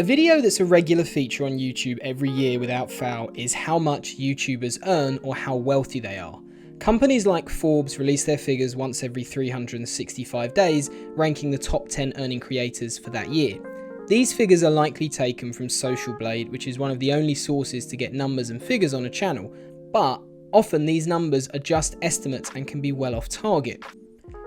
A video that's a regular feature on YouTube every year without fail is how much YouTubers earn or how wealthy they are. Companies like Forbes release their figures once every 365 days, ranking the top 10 earning creators for that year. These figures are likely taken from Social Blade, which is one of the only sources to get numbers and figures on a channel, but often these numbers are just estimates and can be well off target.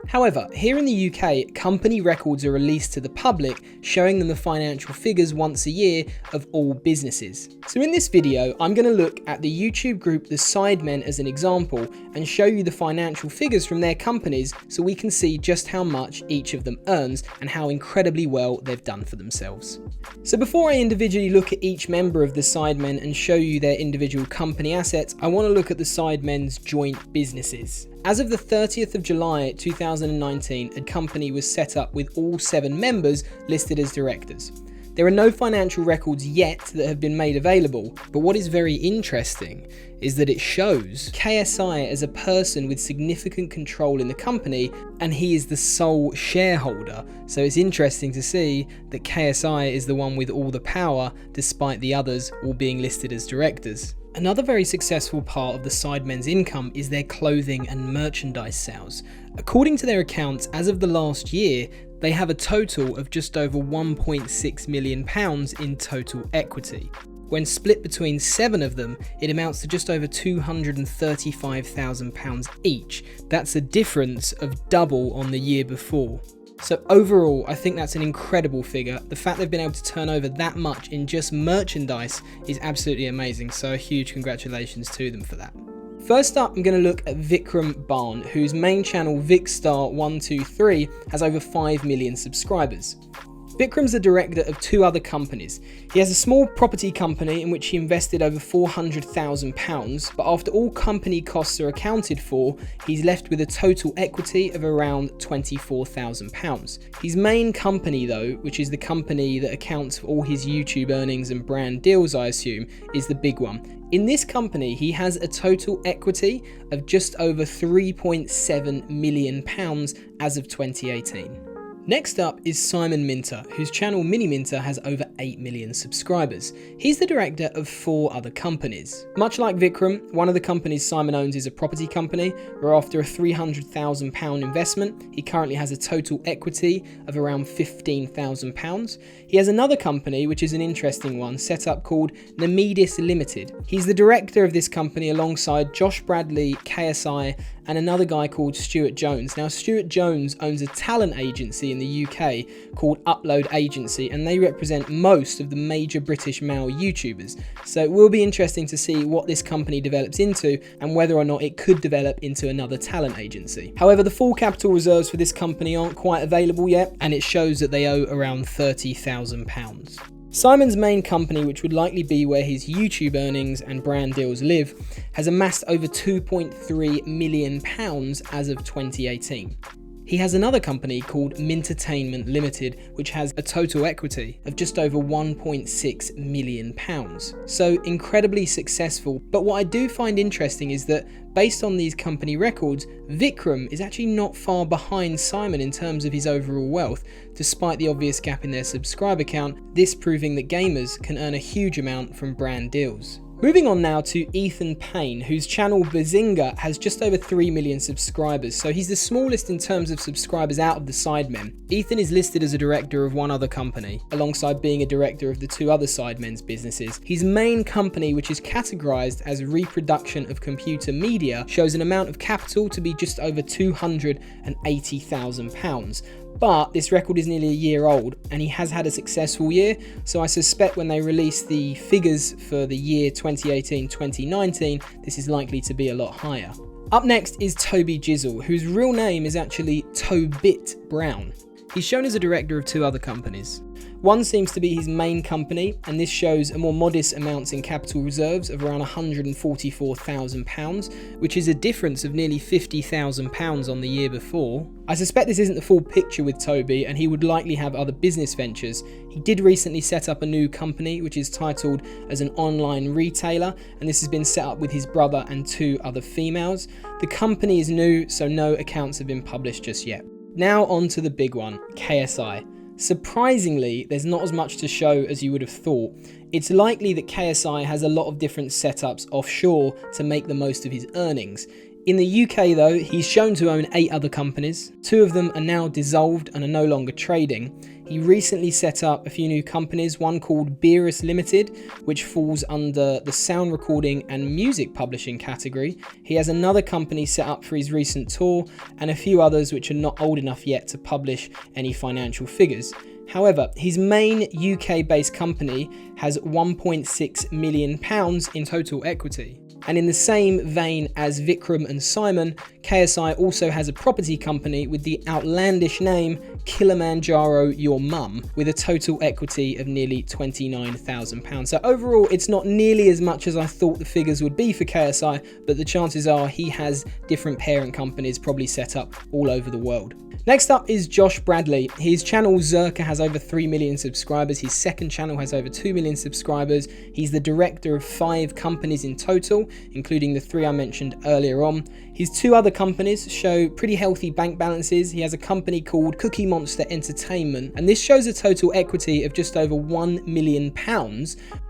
However, here in the UK, company records are released to the public, showing them the financial figures once a year of all businesses. So in this video, I'm going to look at the YouTube group The Sidemen as an example and show you the financial figures from their companies so we can see just how much each of them earns and how incredibly well they've done for themselves. So before I individually look at each member of The Sidemen and show you their individual company assets, I want to look at The Sidemen's joint businesses. As of the 30th of July 2019, a company was set up with all 7 members listed as directors. There are no financial records yet that have been made available, but what is very interesting is that it shows KSI as a person with significant control in the company, and he is the sole shareholder. So it's interesting to see that KSI is the one with all the power, despite the others all being listed as directors. Another very successful part of the Sidemen's income is their clothing and merchandise sales. According to their accounts, as of the last year, they have a total of just over £1.6 million in total equity. When split between 7 of them, it amounts to just over £235,000 each. That's a difference of double on the year before. So overall, I think that's an incredible figure. The fact they've been able to turn over that much in just merchandise is absolutely amazing, so a huge congratulations to them for that. First up, I'm going to look at Vikram Bond, whose main channel Vikstar123 has over 5 million subscribers. Vikram's the director of 2 other companies. He has a small property company in which he invested over £400,000, but after all company costs are accounted for, he's left with a total equity of around £24,000. His main company though, which is the company that accounts for all his YouTube earnings and brand deals I assume, is the big one. In this company, he has a total equity of just over £3.7 million as of 2018. Next up is Simon Minter, whose channel Mini Minter has over 8 million subscribers. He's the director of 4 other companies. Much like Vikram, one of the companies Simon owns is a property company, where after a £300,000 investment, he currently has a total equity of around £15,000. He has another company, which is an interesting one, set up called Namedis Limited. He's the director of this company alongside Josh Bradley, KSI, and another guy called Stuart Jones. Now, Stuart Jones owns a talent agency in the UK called Upload Agency, and they represent most of the major British male YouTubers. So it will be interesting to see what this company develops into and whether or not it could develop into another talent agency. However, the full capital reserves for this company aren't quite available yet, and it shows that they owe around £30,000. Simon's main company, which would likely be where his YouTube earnings and brand deals live, has amassed over £2.3 million as of 2018. He has another company called Mintertainment Limited, which has a total equity of just over £1.6 million. So incredibly successful. But what I do find interesting is that based on these company records, Vikram is actually not far behind Simon in terms of his overall wealth, despite the obvious gap in their subscriber count, this proving that gamers can earn a huge amount from brand deals. Moving on now to Ethan Payne, whose channel Bazinga has just over 3 million subscribers, so he's the smallest in terms of subscribers out of the Sidemen. Ethan is listed as a director of 1 other company, alongside being a director of the 2 other Sidemen's businesses. His main company, which is categorized as reproduction of computer media, shows an amount of capital to be just over £280,000. But this record is nearly a year old and he has had a successful year, so I suspect when they release the figures for the year 2018-2019, this is likely to be a lot higher. Up next is Toby Chisel, whose real name is actually Tobit Brown. He's shown as a director of 2 other companies. One seems to be his main company, and this shows a more modest amounts in capital reserves of around £144,000, which is a difference of nearly £50,000 on the year before. I suspect this isn't the full picture with Toby, and he would likely have other business ventures. He did recently set up a new company, which is titled as an online retailer, and this has been set up with his brother and 2 other females. The company is new, so no accounts have been published just yet. Now on to the big one, KSI. Surprisingly, there's not as much to show as you would have thought. It's likely that KSI has a lot of different setups offshore to make the most of his earnings. In the UK though, he's shown to own 8 other companies. 2 of them are now dissolved and are no longer trading. He recently set up a few new companies, one called Beerus Limited, which falls under the sound recording and music publishing category. He has another company set up for his recent tour, and a few others which are not old enough yet to publish any financial figures. However, his main UK-based company has £1.6 million in total equity. And in the same vein as Vikram and Simon, KSI also has a property company with the outlandish name Kilimanjaro Your Mum, with a total equity of nearly £29,000. So overall, it's not nearly as much as I thought the figures would be for KSI, but the chances are he has different parent companies probably set up all over the world. Next up is Josh Bradley. His channel Zerka has over 3 million subscribers. His second channel has over 2 million subscribers. He's the director of 5 companies in total, including the 3 I mentioned earlier on. His 2 other companies show pretty healthy bank balances. He has a company called Cookie Monster Entertainment, and this shows a total equity of just over £1 million,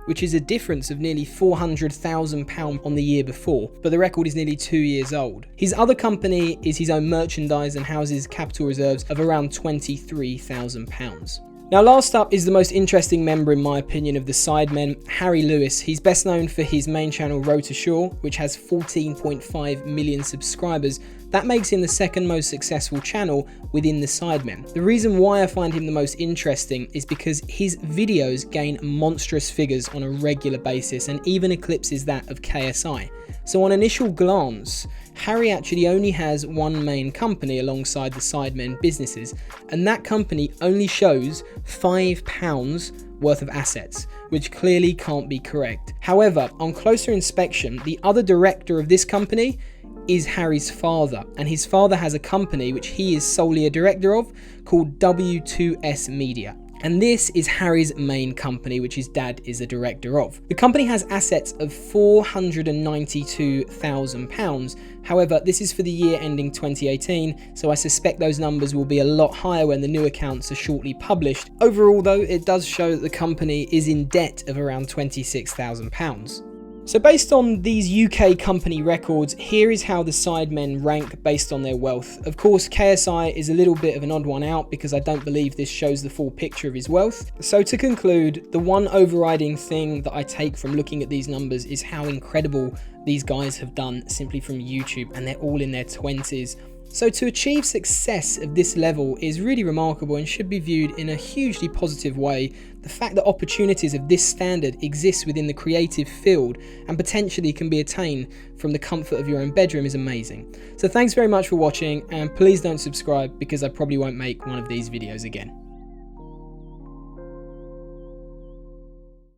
which is a difference of nearly £400,000 on the year before, but the record is nearly 2 years old. His other company is his own merchandise and houses capital reserves of around £23,000. Now last up is the most interesting member in my opinion of the Sidemen, Harry Lewis. He's best known for his main channel Road to Shore, which has 14.5 million subscribers. That makes him the second most successful channel within the Sidemen. The reason why I find him the most interesting is because his videos gain monstrous figures on a regular basis and even eclipses that of KSI. So on initial glance, Harry actually only has one main company alongside the Sidemen businesses, and that company only shows £5 worth of assets, which clearly can't be correct. However, on closer inspection, the other director of this company is Harry's father, and his father has a company which he is solely a director of called W2S Media. And this is Harry's main company, which his dad is a director of. The company has assets of £492,000. However, this is for the year ending 2018, so I suspect those numbers will be a lot higher when the new accounts are shortly published. Overall though, it does show that the company is in debt of around £26,000. So based on these UK company records, here is how the Sidemen rank based on their wealth. Of course, KSI is a little bit of an odd one out because I don't believe this shows the full picture of his wealth. So to conclude, the one overriding thing that I take from looking at these numbers is how incredible these guys have done simply from YouTube, and they're all in their 20s. So to achieve success of this level is really remarkable and should be viewed in a hugely positive way. The fact that opportunities of this standard exist within the creative field and potentially can be attained from the comfort of your own bedroom is amazing. So thanks very much for watching, and please don't subscribe because I probably won't make one of these videos again.